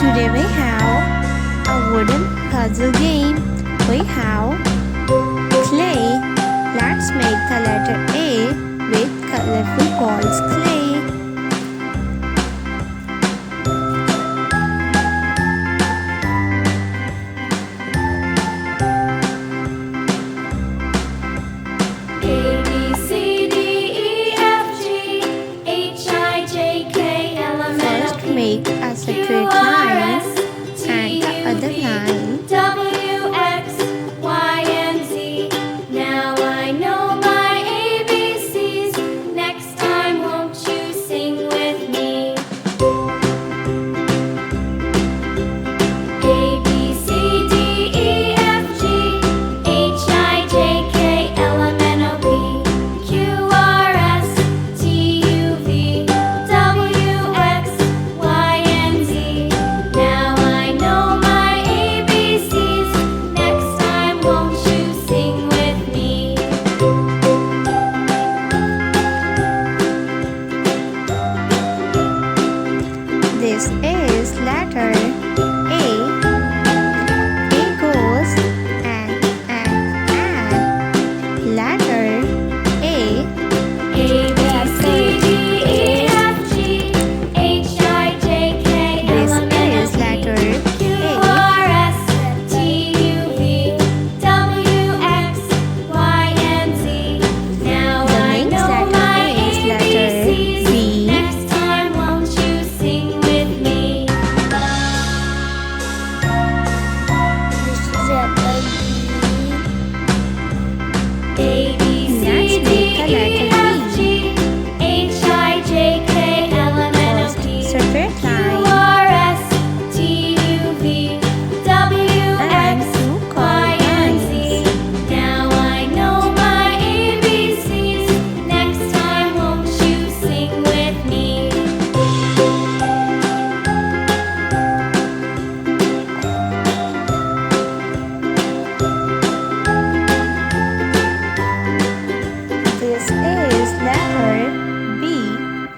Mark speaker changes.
Speaker 1: Today we have a wooden puzzle game. We have clay. Let's make the letter A with colorful balls clay.
Speaker 2: A, B, C, D, E, F, G, H, I, J, K, L, M, N, O,
Speaker 1: First
Speaker 2: P,
Speaker 1: make a
Speaker 2: Q,
Speaker 1: straight
Speaker 2: R,
Speaker 1: line
Speaker 2: S, T,
Speaker 1: and the
Speaker 2: U,
Speaker 1: other
Speaker 2: V,
Speaker 1: line.
Speaker 2: W, X, Y, and Z. Now I know my ABCs. Next time, won't you sing with me? A, B, C, D, E, F, G, H, I, J, K, L, M, N, O, P, Q, R, S, T, U, V, W, X, Y, and Z. Now I know my ABCs. Next time, won't you sing with me?
Speaker 1: This is letter A. A goes and letter A.
Speaker 2: A, B, C, D, E, F, G, H, I, J, K,
Speaker 1: This
Speaker 2: L, M, N,
Speaker 1: is
Speaker 2: O,
Speaker 1: letter
Speaker 2: P, Q,
Speaker 1: A.
Speaker 2: R, S, T, U, V, W, X, Y, and Z. Now
Speaker 1: The
Speaker 2: I
Speaker 1: next
Speaker 2: know
Speaker 1: letter
Speaker 2: my
Speaker 1: is letter
Speaker 2: ABCs.
Speaker 1: B.
Speaker 2: Next time, won't you sing with me?
Speaker 3: This is letter
Speaker 2: A, B, C,
Speaker 1: Let's
Speaker 2: D,
Speaker 1: make the
Speaker 2: E,
Speaker 1: letter
Speaker 2: F, G, H, I, J, K, L, M, N, O,
Speaker 1: First
Speaker 2: P,
Speaker 1: straight
Speaker 2: Q,
Speaker 1: line
Speaker 2: R, S, T, U, V, W,
Speaker 1: and
Speaker 2: X,
Speaker 1: two
Speaker 2: Y,
Speaker 1: curved
Speaker 2: and
Speaker 1: lines.
Speaker 2: Z. Now I know my ABCs. Next time, won't you sing with me?
Speaker 1: This is letter B.